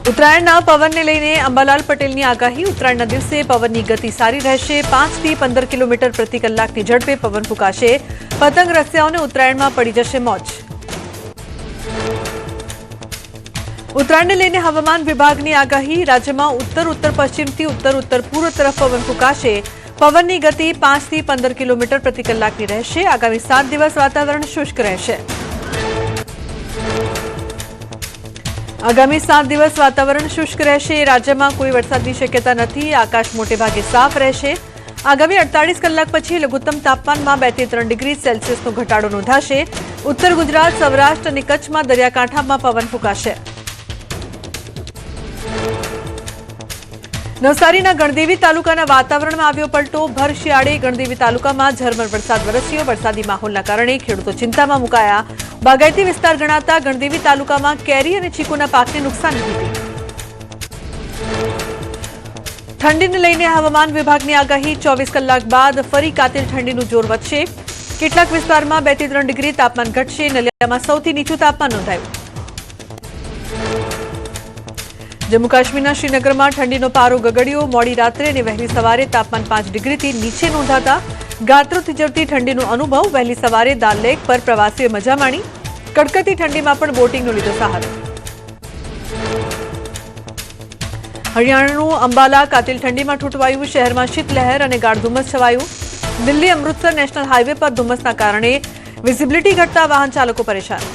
ઉત્તરાયણના પવનને લઈને અંબાલાલ પટેલની આગાહી. ઉત્તરાયણના દિવસે પવનની ગતિ સારી રહેશે. 5 થી 15 કિલોમીટર પ્રતિ કલાકની ઝડપે પવન ફૂંકાશે. પતંગ રસિયાઓને ઉત્તરાયણમાં પડી જશે મોજ. ઉત્તરાયણને લઈને હવામાન વિભાગની આગાહી. રાજ્યમાં ઉત્તર પશ્ચિમથી ઉત્તર પૂર્વ તરફ પવન ફૂંકાશે. પવનની ગતિ 5 થી 15 કિલોમીટર પ્રતિ કલાકની રહેશે. આગામી 7 દિવસ વાતાવરણ શુષ્ક રહેશે. આગામી 7 દિવસ વાતાવરણ શુષ્ક રહેશે. રાજ્યમાં કોઈ વરસાદની શક્યતા નથી. આકાશ મોટે ભાગે સાફ રહેશે. આગામી 48 કલાક પછી લઘુત્તમ તાપમાનમાં 2 થી 3 ડિગ્રી સેલ્સિયસનો ઘટાડો નોંધાશે. ઉત્તર ગુજરાત, સૌરાષ્ટ્ર અને કચ્છમાં દરિયાકાંઠામાં પવન ફૂંકાશે. નવસારીના ગણદેવી તાલુકાના વાતાવરણમાં આવ્યો પલટો. ભર શિયાળે ગણદેવી તાલુકામાં ઝરમર વરસાદ વરસ્યો. વરસાદી માહોલના કારણે ખેડૂતો ચિંતામાં મુકાયા. બાગાયતી વિસ્તાર ગણાતા ગણદેવી તાલુકામાં કેરી અને ચીકુના પાકને નુકસાન થયું. ઠંડીને લઈને હવામાન વિભાગની આગાહી. 24 કલાક બાદ ફરી કાતિલ ઠંડીનું જોર વધશે. કેટલાક વિસ્તારમાં 2 થી 3 ડિગ્રી તાપમાન ઘટશે. નલિયામાં સૌથી નીચું તાપમાન નોંધાયું. જમ્મુ કાશ્મીરના શ્રીનગરમાં ઠંડીનો પારો ગગડ્યો. મોડી રાત્રે અને વહેલી સવારે તાપમાન 5 ડિગ્રીથી નીચે નોંધાતા ગાત્રો થીજવતી ઠંડીનો અનુભવ. વહેલી સવારે દાલ લેક પર પ્રવાસીઓએ મજા માણી. કડકડતી ઠંડીમાં પણ બોટિંગનો લીધો સહારો. હરિયાણાનું અંબાલા કાતિલ ઠંડીમાં ઠૂંઠવાયું. શહેરમાં શીતલહેર અને ગાઢ ધુમ્મસ છવાયું. દિલ્હી અમૃતસર નેશનલ હાઈવે પર ધુમ્મસના કારણે વિઝિબિલિટી ઘટતા વાહન ચાલકો પરેશાન.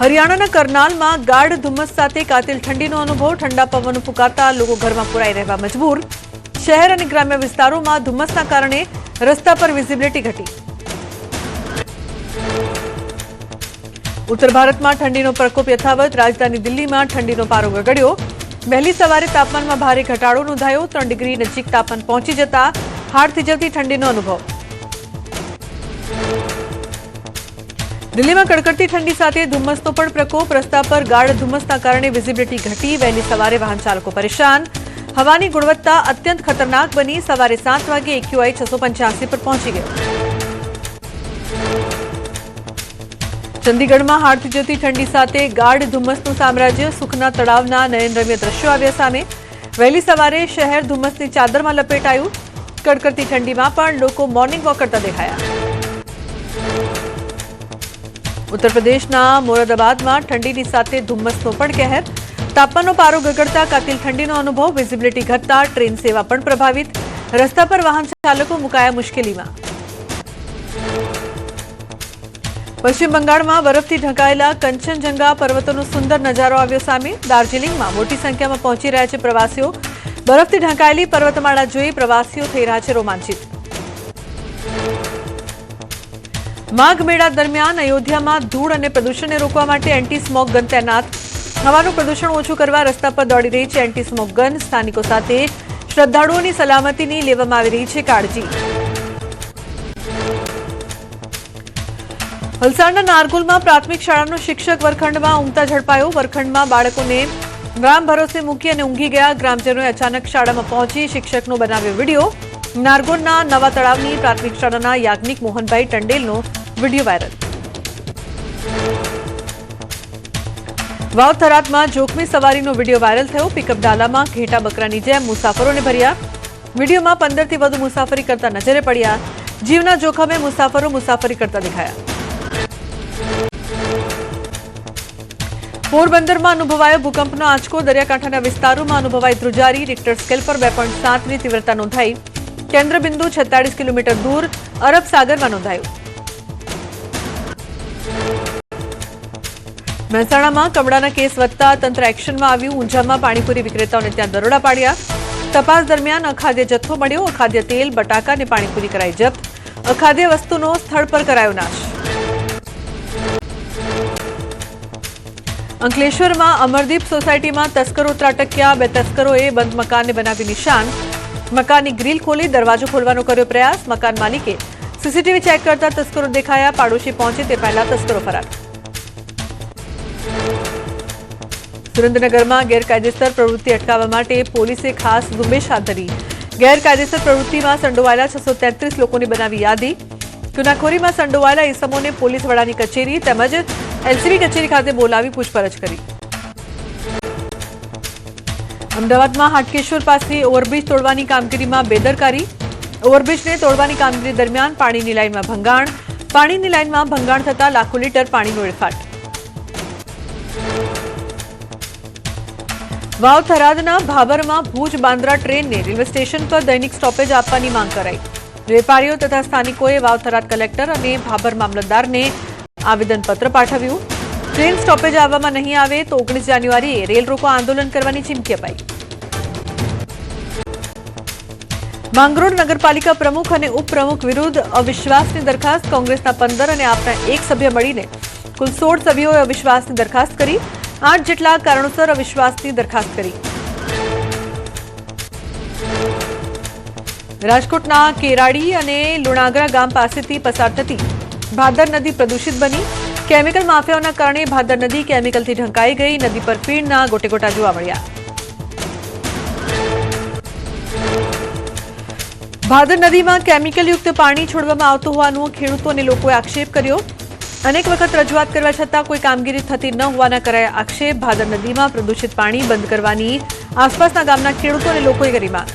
હરિયાણાના કરનાલમાં ગાઢ ધુમ્મસ સાથે કાતિલ ઠંડીનો અનુભવ. ઠંડા પવનો ફૂંકાતા લોકો ઘરમાં પુરાઈ રહેવા મજબૂર. શહેર અને ગ્રામ્ય વિસ્તારોમાં ધુમ્મસના કારણે રસ્તા પર વિઝિબિલિટી ઘટી. ઉત્તર ભારતમાં ઠંડીનો પ્રકોપ યથાવત. રાજધાની દિલ્હીમાં ઠંડીનો પારો ગગડ્યો. વહેલી સવારે તાપમાનમાં ભારે ઘટાડો નોંધાયો. 3 ડિગ્રી નજીક તાપમાન પહોંચી જતા હાડ થીજવતી ઠંડીનો અનુભવ. દિલ્હીમાં કડકડતી ઠંડી સાથે ધુમ્મસનો પણ પ્રકોપ. રસ્તા પર ગાઢ ધુમ્મસના કારણે વિઝિબિલિટી ઘટી. વહેલી સવારે વાહન ચાલકો પરેશાન. હવાની ગુણવત્તા અત્યંત ખતરનાક બની. સવારે 7 વાગે AQI 685 પર પહોંચી ગયો. ચંદીગઢમાં હાડ થીજવતી ઠંડી સાથે ગાઢ ધુમ્મસનું સામ્રાજ્ય. સુખના તળાવના નયનરમ્ય દ્રશ્યો આવ્યા સામે. વહેલી સવારે શહેર ધુમ્મસની ચાદરમાં લપેટાયું. કડકડતી ઠંડીમાં પણ લોકો મોર્નિંગ વોક કરતા દેખાયા. ઉત્તર પ્રદેશના મોરાદાબાદમાં ઠંડીની સાથે ધુમ્મસનો પણ કહેર. તાપમાનનો પારો ગગડતા કાતિલ ઠંડીનો અનુભવ. વિઝિબિલિટી ઘટતા ટ્રેન સેવા પણ પ્રભાવિત. રસ્તા પર વાહન ચાલકો મુકાયા મુશ્કેલીમાં. પશ્ચિમ બંગાળમાં બરફથી ઢંકાયેલા કંચનજંગા પર્વતોનો સુંદર નજારો આવ્યો સામે. દાર્જિલિંગમાં મોટી સંખ્યામાં પહોંચી રહ્યા છે પ્રવાસીઓ. બરફથી ઢંકાયેલી પર્વતમાળા જોઈ પ્રવાસીઓ થઈ રહ્યા છે રોમાંચિત. માઘ મેળા દરમિયાન અયોધ્યામાં ધૂળ અને પ્રદૂષણને રોકવા માટે એન્ટી સ્મોક ગન તૈનાત. હવાનું પ્રદૂષણ ઓછું કરવા રસ્તા પર દોડી રહી છે એન્ટી સ્મોક ગન. સ્થાનિકો સાથે શ્રદ્ધાળુઓની સલામતીની લેવામાં આવી રહી છે કાળજી. વલસાડના નારગોલમાં પ્રાથમિક શાળાનો શિક્ષક વર્ગખંડમાં ઊંઘતા ઝડપાયો. વર્ગખંડમાં બાળકોને રામ ભરોસે મૂકી અને ઊંઘી ગયા. ગ્રામજનોએ અચાનક શાળામાં પહોંચી શિક્ષકનો બનાવ્યો વિડીયો. નારગોલના નવા તળાવની પ્રાથમિક શાળાના યાજ્ઞિક મોહનભાઈ ટંડેલનો વિડીયો વાયરલ. વાવ થરાદમાં જોખમી સવારીનો વિડીયો વાયરલ થયો. પિકઅપ ડાલામાં ઘેટા બકરાની જેમ મુસાફરોને ભર્યા. વિડીયોમાં 15 થી વધુ મુસાફરી કરતા નજરે પડ્યા. જીવના જોખમે મુસાફરો મુસાફરી કરતા દેખાયા. પોરબંદરમાં અનુભવાયો ભૂકંપનો આંચકો. દરિયાકાંઠાના વિસ્તારોમાં અનુભવાઈ ધ્રુજારી. રિક્ટર સ્કેલ પર 2.7ની તીવ્રતા નોંધાઈ. કેન્દ્રબિંદુ 46 કિલોમીટર દૂર અરબ સાગરમાં નોંધાયું. મહેસાણામાં કમળાના કેસ વધતા તંત્ર એક્શનમાં આવ્યું. ઊંઝામાં પાણીપુરી વિક્રેતાઓને ત્યાં દરોડા પાડ્યા. તપાસ દરમિયાન અખાદ્ય જથ્થો મળ્યો. અખાદ્ય તેલ, બટાકા અને પાણીપુરી કરાઈ જપ્ત. અખાદ્ય વસ્તુનો સ્થળ પર કરાયો નાશ. અંકલેશ્વરમાં અમરદીપ સોસાયટીમાં તસ્કરો ત્રાટક્યા. 2 તસ્કરોએ બંધ મકાનને બનાવી નિશાન. મકાનની ગ્રીલ ખોલી દરવાજો ખોલવાનો કર્યો પ્રયાસ. મકાન માલિકે સીસીટીવી ચેક કરતા તસ્કરો દેખાયા. પાડોશી પહોંચે તે પહેલા તસ્કરો ફરાર. સુરેન્દ્રનગરમાં ગેરકાયદેસર પ્રવૃત્તિ અટકાવવા માટે પોલીસે ખાસ ઝુંબેશ હાથ ધરી. ગેરકાયદેસર પ્રવૃત્તિમાં સંડોવાયેલા 633 લોકોની બનાવી યાદી. ગુનાખોરીમાં સંડોવાયેલા ઇસમોને પોલીસ વડાની કચેરી તેમજ એલસીબી કચેરી ખાતે બોલાવી પૂછપરછ કરી। અમદાવાદમાં હાટકેશ્વર પાસે ઓવરબ્રિજ તોડવાની કામગીરીમાં બેદરકારી। ઓવરબ્રિજને તોડવાની કામગીરી દરમિયાન પાણીની લાઇનમાં ભંગાણ। પાણીની લાઇનમાં ભંગાણ થતા લાખો લીટર પાણીનો વેડફાટ। વાવ થરાદના ભાભરમાં ભુજ બાંદ્રા ટ્રેનને રેલવે સ્ટેશન પર દૈનિક સ્ટોપેજ આપવાની માંગ કરાઈ। વેપારીઓ તથા સ્થાનિકોએ વાવ થરાદ કલેક્ટર અને ભાભર મામલતદારને આવેદનપત્ર પાઠવ્યું। ટ્રેન સ્ટોપેજ આવવામાં નહીં આવે તો 19 જાન્યુઆરીએ રેલ રોકો આંદોલન કરવાની ચીમકી અપાઈ। માંગરોળ નગરપાલિકા પ્રમુખ અને ઉપપ્રમુખ વિરુદ્ધ અવિશ્વાસની દરખાસ્ત। કોંગ્રેસના 15 અને આપના એક સભ્ય મળીને કુલ 16 સભ્યોએ અવિશ્વાસની દરખાસ્ત કરી। 8 જેટલા કારણોસર અવિશ્વાસની દરખાસ્ત કરી। રાજકોટના કેરાડી અને લુણાગરા ગામ પાસેથી પસાર થતી ભાદર નદી પ્રદૂષિત બની। કેમિકલ માફિયાઓના કારણે ભાદર નદી કેમિકલથી ઢંકાઈ ગઈ। નદી પર ફીણના ગોટેગોટા જોવા મળ્યા। ભાદર નદીમાં કેમિકલયુક્ત પાણી છોડવામાં આવતું હોવાનો ખેડૂતો અને લોકોએ આક્ષેપ કર્યો। અનેક વખત રજૂઆત કરવા છતાં કોઈ કામગીરી થતી ન હોવાના કરાયા આક્ષેપ। ભાદર નદીમાં પ્રદૂષિત પાણી બંધ કરવાની આસપાસના ગામના ખેડૂતો અને લોકોએ કરી માંગ।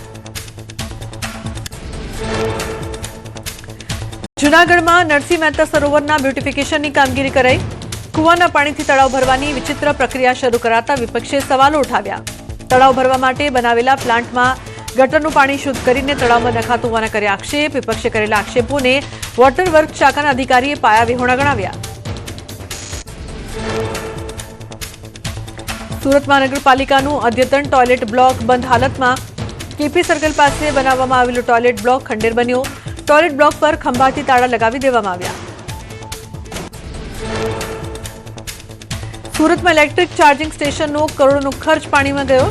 જૂનાગઢમાં નરસિંહ મહેતા સરોવરના બ્યુટિફિકેશનની કામગીરી કરાઈ। કુવાના પાણીથી તળાવ ભરવાની વિચિત્ર પ્રક્રિયા શરૂ કરાતા વિપક્ષે સવાલો ઉઠાવ્યા। તળાવ ભરવા માટે બનાવેલા પ્લાન્ટમાં ગટરનું પાણી શુદ્ધ કરીને તળાવમાં નખાતું હોવાના કર્યા આક્ષેપ। વિપક્ષે કરેલા આક્ષેપોને વોટર વર્ક શાખાના અધિકારીએ પાયા વિહોણા ગણાવ્યા। સુરત મહાનગરપાલિકાનું અદ્યતન ટોયલેટ બ્લોક બંધ હાલતમાં। કેપી સર્કલ પાસે બનાવવામાં આવેલો ટોયલેટ બ્લોક ખંડેર બન્યો। ટોયલેટ બ્લોક પર ખંભાથી તાળા લગાવી દેવામાં આવ્યા। સુરતમાં ઇલેક્ટ્રિક ચાર્જિંગ સ્ટેશનનો કરોડોનો ખર્ચ પાણીમાં ગયો।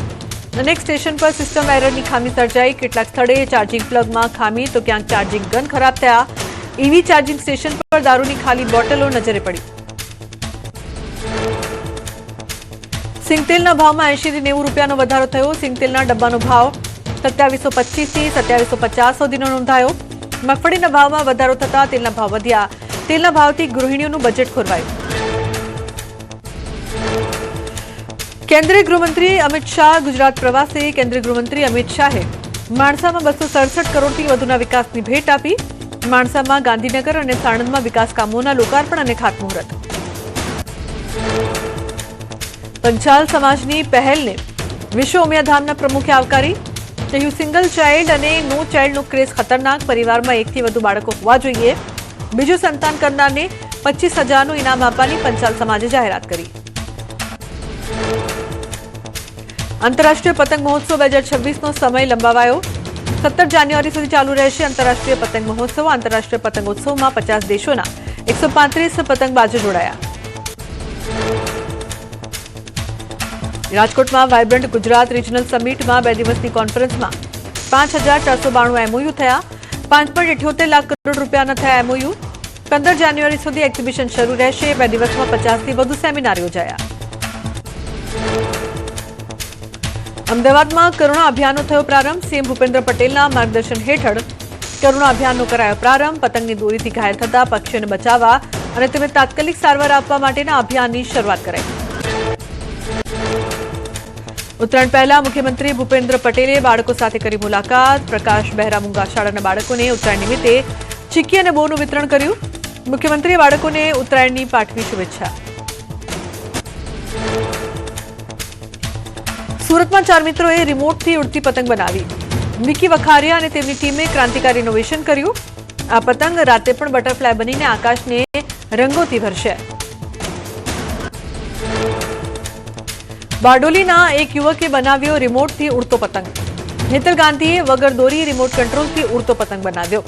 અનેક સ્ટેશન પર સિસ્ટમ એરરની ખામી સર્જાઈ। કેટલાક સ્થળે ચાર્જિંગ પ્લગમાં ખામી તો ક્યાંક ચાર્જિંગ ગન ખરાબ થયા। ઈવી ચાર્જિંગ સ્ટેશન પર દારૂની ખાલી બોટલો નજરે પડી। સિંગતેલના ભાવમાં 80 થી 90 રૂપિયાનો વધારો થયો। સિંગતેલના ડબ્બાનો ભાવ 2725 થી 2750 સુધીનો નોંધાયો। મગફળીના ભાવમાં વધારો થતા તેલના ભાવ વધ્યા। તેલના ભાવથી ગૃહિણીઓનું બજેટ ખોરવાયું। કેન્દ્રીય ગૃહમંત્રી અમિત શાહ ગુજરાત પ્રવાસે। કેન્દ્રીય ગૃહમંત્રી અમિત શાહે માણસામાં 267 કરોડથી વધુના વિકાસની ભેટ આપી। માણસામાં ગાંધીનગર અને સાણંદમાં વિકાસ કામોના લોકાર્પણ અને ખાતમુહૂર્ત। પંચાલ સમાજની પહેલને વિશ્વ ઉમિયાધામના પ્રમુખે આવકારી। કહ્યું સિંગલ ચાઇલ્ડ અને નો ચાઇલ્ડનો ક્રેઝ ખતરનાક। પરિવારમાં 1 થી વધુ બાળકો હોવા જોઈએ। બીજું સંતાન કરનારને 25,000નું ઇનામ આપવાની પંચાલ સમાજે જાહેરાત કરી। આંતરરાષ્ટ્રીય પતંગ મહોત્સવ 2026નો સમય લંબાવાયો। 17 જાન્યુઆરી સુધી ચાલુ રહેશે આંતરરાષ્ટ્રીય પતંગ મહોત્સવ। આંતરરાષ્ટ્રીય પતંગોત્સવમાં 50 દેશોના 135 પતંગબાજો જોડાયા। રાજકોટમાં વાઇબ્રન્ટ ગુજરાત રિજનલ સમિટમાં 2 દિવસની કોન્ફરન્સમાં 5,492 MOU થયા। 5.78 લાખ કરોડ રૂપિયાના થયા MOU। 15 જાન્યુઆરી સુધી એક્ઝિબિશન શરૂ રહેશે। 2 દિવસમાં 50થી વધુ સેમિનાર યોજાયા। અમદાવાદમાં કરુણા અભિયાનનો થયો પ્રારંભ। સીએમ ભૂપેન્દ્ર પટેલના માર્ગદર્શન હેઠળ કરુણા અભિયાનનો કરાયો પ્રારંભ। પતંગની દોરીથી ઘાયલ થતા પક્ષીઓને બચાવવા અને તેમને તાત્કાલિક સારવાર આપવા માટેના અભિયાનની શરૂઆત કરાઈ। ઉત્તરાયણ પહેલા મુખ્યમંત્રી ભૂપેન્દ્ર પટેલે બાળકો સાથે કરી મુલાકાત। પ્રકાશ બહેરા મૂંગા શાળાના બાળકોને ઉત્તરાયણ નિમિત્તે ચીક્કી અને બોરનું વિતરણ કર્યું। મુખ્યમંત્રીએ બાળકોને ઉત્તરાયણની પાઠવી શુભેચ્છા। સુરતમાં 4 મિત્રોએ રિમોટથી ઉડતી પતંગ બનાવી। વિકી વખારિયા અને તેમની ટીમે ક્રાંતિકારી ઇનોવેશન કર્યું। આ પતંગ રાતે પણ બટરફ્લાય બનીને આકાશને રંગોથી ભરશે। બારડોલીના એક યુવકે બનાવ્યો રિમોટથી ઉડતો પતંગ। હેતલ ગાંધીએ વગર દોરી રિમોટ કંટ્રોલથી ઉડતો પતંગ બનાવ્યો।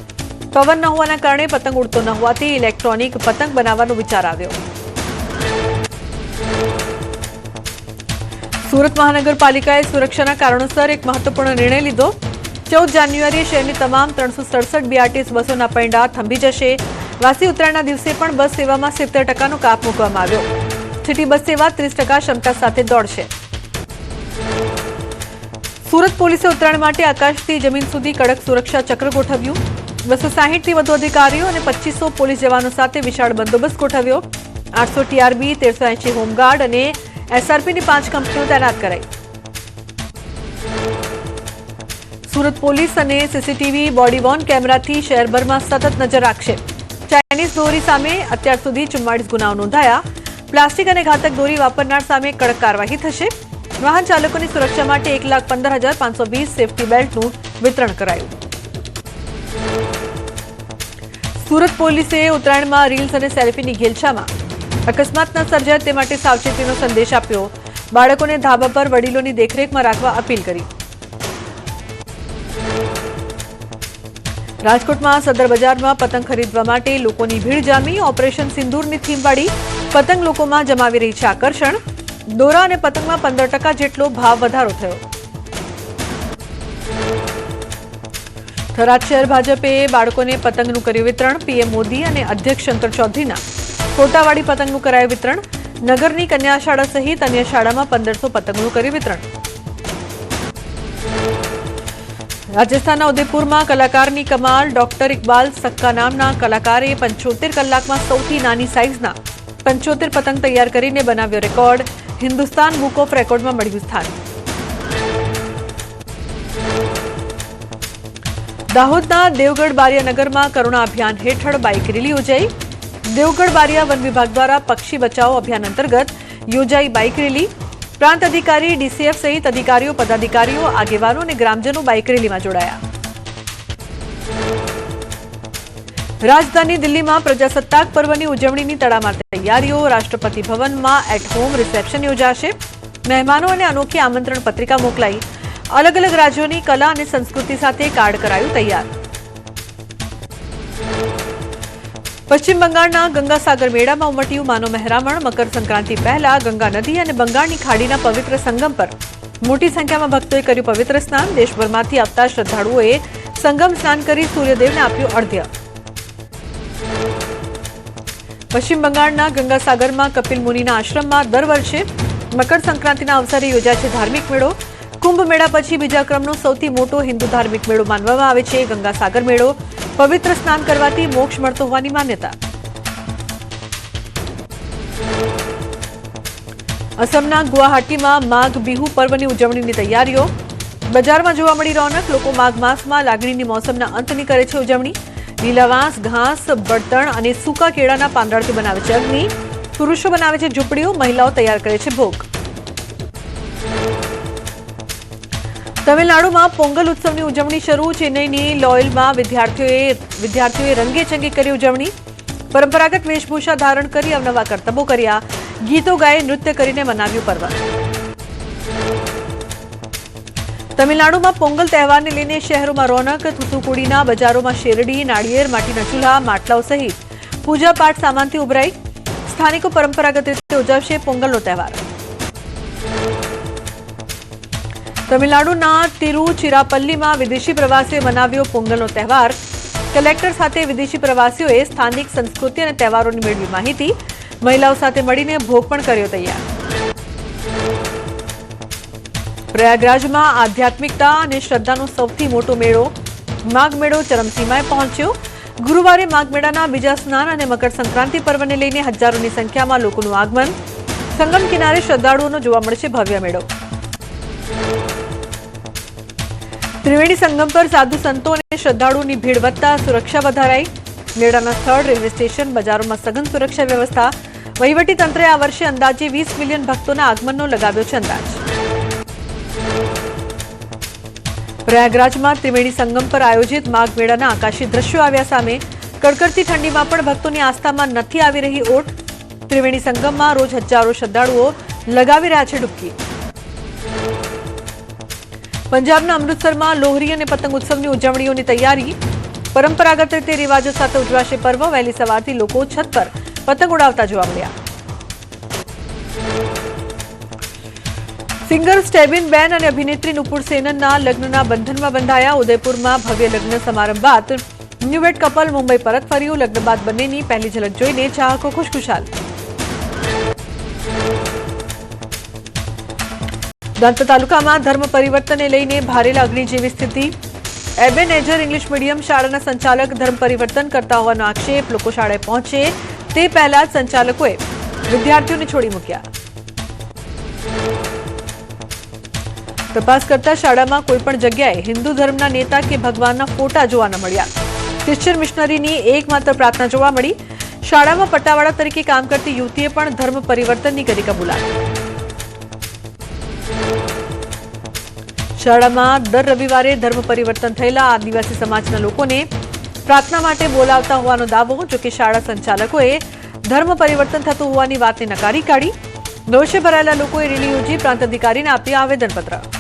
પવન ન હોવાના કારણે પતંગ ઉડતો ન હોવાથી ઇલેક્ટ્રોનિક પતંગ બનાવવાનો વિચાર આવ્યો। સુરત મહાનગરપાલિકાએ સુરક્ષાના કારણોસર એક મહત્વપૂર્ણ નિર્ણય લીધો। 14 જાન્યુઆરીએ શહેરની તમામ 367 બીઆરટીએસ બસોના પૈડા થંભી જશે। વાસી ઉત્તરાયણના દિવસે પણ બસ સેવામાં 70%નો કાપ મૂકવામાં આવ્યો। સિટી બસ સેવા 30% ક્ષમતા સાથે દોડશે। સુરત પોલીસે ઉત્તરાયણ માટે આકાશથી જમીન સુધી કડક સુરક્ષા ચક્ર ગોઠવ્યું। 260થી વધુ અધિકારીઓ અને 2500 પોલીસ જવાનો સાથે વિશાળ બંદોબસ્ત ગોઠવ્યો। 800 TRB, 1380 હોમગાર્ડ અને SRPની 5 કંપનીઓ તૈનાત કરાઈ. સુરત પોલીસ અને સીસીટીવી બોડી વોર્ન કેમેરાથી શહેરભરમાં સતત નજર રાખશે. ચાઇનીઝ દોરી સામે અત્યાર સુધી 44 ગુનાઓ નોંધાયા. પ્લાસ્ટિક અને ઘાતક દોરી વાપરનાર સામે કડક કાર્યવાહી થશે. વાહન ચાલકોની સુરક્ષા માટે 1,15,520 સેફટી બેલ્ટનું વિતરણ કરાયું. સુરત પોલીસે ઉત્તરાયણમાં રીલ્સ અને સેલ્ફીની ઘેલછામાં અકસ્માત ન સર્જાય તે માટે સાવચેતીનો સંદેશ આપ્યો. બાળકોને ધાબા પર વડીલોની દેખરેખમાં રાખવા અપીલ કરી. રાજકોટમાં સદર બજારમાં પતંગ ખરીદવા માટે લોકોની ભીડ જામી. ઓપરેશન સિંદૂરની થીમવાળી પતંગ લોકોમાં જમાવી રહી છે આકર્ષણ. દોરા અને પતંગમાં 15% જેટલો ભાવ વધારો થયો. થરાદ શહેર ભાજપે બાળકોને પતંગનું કર્યું વિતરણ. પીએમ મોદી અને અધ્યક્ષ શંકર ચૌધરીના ફોટાવાળી પતંગનું કરાયું વિતરણ. નગરની કન્યા શાળા સહિત અન્ય શાળામાં 1500 પતંગનું કર્યું વિતરણ. રાજસ્થાનના ઉદયપુરમાં કલાકારની કમાલ. ડોક્ટર ઇકબાલ સક્કા નામના કલાકારે 75 કલાકમાં સૌથી નાની સાઇઝના 75 પતંગ તૈયાર કરીને બનાવ્યો રેકોર્ડ. હિન્દુસ્તાન બુક ઓફ રેકોર્ડમાં મળ્યું સ્થાન. દાહોદના દેવગઢ બારિયા નગરમાં કરુણા અભિયાન હેઠળ બાઇક રેલી યોજાઈ. દેવગઢ બારિયા વન વિભાગ દ્વારા પક્ષી બચાવો અભિયાન અંતર્ગત યોજાઈ બાઇક રેલી. પ્રાંત અધિકારી, ડીસીએફ સહિત અધિકારીઓ, પદાધિકારીઓ, આગેવાનો અને ગ્રામજનો બાઇક રેલીમાં જોડાયા. રાજધાની દિલ્હીમાં પ્રજાસત્તાક પર્વની ઉજવણીની તડામાર તૈયારીઓ. રાષ્ટ્રપતિ ભવનમાં એટ હોમ રિસેપ્શન યોજાશે. મહેમાનો અને અનોખી આમંત્રણ પત્રિકા મોકલાઈ. અલગ અલગ રાજ્યોની કલા અને સંસ્કૃતિ સાથે કાર્ડ કરાયું તૈયાર. પશ્ચિમ બંગાળના ગંગાસાગર મેળામાં ઉમટ્યું માનવ મહેરામણ. મકર સંક્રાંતિ પહેલા ગંગા નદી અને બંગાળની ખાડીના પવિત્ર સંગમ પર મોટી સંખ્યામાં ભક્તોએ કર્યું પવિત્ર સ્નાન. દેશભરમાંથી આવતા શ્રદ્ધાળુઓએ સંગમ સ્નાન કરી સૂર્યદેવને આપ્યું અર્ધ્ય. પશ્ચિમ બંગાળના ગંગાસાગરમાં કપિલ મુનિના આશ્રમમાં દર વર્ષે મકર સંક્રાંતિના અવસરે યોજાય છે ધાર્મિક મેળો. કુંભ મેળા પછી બીજા ક્રમનો સૌથી મોટો હિન્દુ ધાર્મિક મેળો માનવામાં આવે છે ગંગાસાગર મેળો. પવિત્ર સ્નાન કરવાથી મોક્ષ મળતો હોવાની માન્યતા. અસમના ગુવાહાટીમાં માઘ બિહુ પર્વની ઉજવણીની તૈયારીઓ. બજારમાં જોવા મળી રોનક. લોકો માઘ માસમાં લાગણીની મોસમના અંતની કરે છે ઉજવણી. લીલાવાસ, ઘાસ, બળતણ અને સૂકા કેળાના પાંદડાથી બનાવે છે અગ્નિ. પુરુષો બનાવે છે ઝૂંપડીઓ. મહિલાઓ તૈયાર કરે છે ભોગ. તમિલનાડુમાં પોંગલ ઉત્સવની ઉજવણી શરૂ. ચેન્નઈની લોયલમાં વિદ્યાર્થીઓએ રંગેચંગે કરી ઉજવણી. પરંપરાગત વેશભૂષા ધારણ કરી અવનવા કરતબો કર્યા. ગીતો ગાઈ, નૃત્ય કરીને મનાવ્યું પર્વ. તમિલનાડુમાં પોંગલ તહેવારને લઈને શહેરોમાં રોનક. થૂથુકુડીના બજારોમાં શેરડી, નાળિયેર, માટીના ચૂલા, માટલાઓ સહિત પૂજાપાઠ સામાનથી ઉભરાઈ. સ્થાનિકો પરંપરાગત રીતે ઉજવશે પોંગલનો તહેવાર. તમિલનાડુના તિરુચિરાપલ્લીમાં વિદેશી પ્રવાસીઓએ મનાવ્યો પોંગલનો તહેવાર. કલેક્ટર સાથે વિદેશી પ્રવાસીઓએ સ્થાનિક સંસ્કૃતિ અને તહેવારોની મેળવી માહિતી. મહિલાઓ સાથે મળીને ભોગ પણ કર્યો તૈયાર. પ્રયાગરાજમાં આધ્યાત્મિકતા અને શ્રદ્ધાનો સૌથી મોટો મેળો માઘ મેળો ચરમસીમાએ પહોંચ્યો. ગુરુવારે માઘ મેળાના બીજા સ્નાન અને મકર સંક્રાંતિ પર્વને લઈને હજારોની સંખ્યામાં લોકોનું આગમન. સંગમ કિનારે શ્રદ્ધાળુઓનો જોવા મળશે ભવ્ય મેળો. ત્રિવેણી સંગમ પર સાધુ સંતો અને શ્રદ્ધાળુઓની ભીડ વધતા સુરક્ષા વધારાઈ. મેળાના સ્થળ, રેલવે સ્ટેશન, બજારોમાં સઘન સુરક્ષા વ્યવસ્થા. વહીવટીતંત્રે આ વર્ષે અંદાજે 20 મિલિયન ભક્તોના આગમનનો લગાવ્યો છે અંદાજ. પ્રયાગરાજમાં ત્રિવેણી સંગમ પર આયોજિત માઘ મેળાના આકાશી દ્રશ્યો આવ્યા સામે. કડકડતી ઠંડીમાં પણ ભક્તોની આસ્થામાં નથી આવી રહી ઓટ. ત્રિવેણી સંગમમાં રોજ હજારો શ્રદ્ધાળુઓ લગાવી રહ્યા છે ડૂબકી. પંજાબના અમૃતસરમાં લોહરી અને પતંગ ઉત્સવની ઉજવણીઓની તૈયારી. પરંપરાગત રીતે રિવાજો સાથે ઉજવાશે પર્વ. વહેલી સવારથી લોકો છત પર પતંગ ઉડાવતા જોવા મળ્યા. સિંગર સ્ટેબિન બેન અને અભિનેત્રી નુપુર સેનનના લગ્નના બંધનમાં બંધાયા. ઉદયપુરમાં ભવ્ય લગ્ન સમારંભ બાદ ન્યૂવેડ કપલ મુંબઈ પરત ફર્યું. લગ્ન બાદ બંનેની પહેલી ઝલક જોઈને ચાહકો ખુશખુશાલ. દાંતા તાલુકામાં ધર્મ પરિવર્તનને લઈને ભારે લાગણી જેવી સ્થિતિ. એબેનેઝર ઇંગ્લિશ મીડિયમ શાળાના સંચાલક ધર્મ પરિવર્તન કરતા હોવાનો આક્ષેપ. લોકો શાળાએ પહોંચે તે પહેલા જ સંચાલકોએ વિદ્યાર્થીઓને છોડી મૂક્યા. તપાસ કરતા શાળામાં કોઈપણ જગ્યાએ હિન્દુ ધર્મના નેતા કે ભગવાનના ફોટા જોવા ન મળ્યા. ક્રિશ્ચિયન મિશનરીની એકમાત્ર પ્રાર્થના જોવા મળી. શાળામાં પટ્ટાવાળા તરીકે કામ કરતી યુવતીએ પણ ધર્મ પરિવર્તનની કરી કબૂલાત. શાળામાં દર રવિવારે ધર્મ પરિવર્તન થયેલા આદિવાસી સમાજના લોકોને પ્રાર્થના માટે બોલાવતા હોવાનો દાવો. જોકે શાળા સંચાલકોએ ધર્મ પરિવર્તન થતું હોવાની વાતને નકારી કાઢી. રોષે ભરાયેલા લોકોએ રેલી યોજી પ્રાંત અધિકારીને આપ્યું આવેદનપત્ર.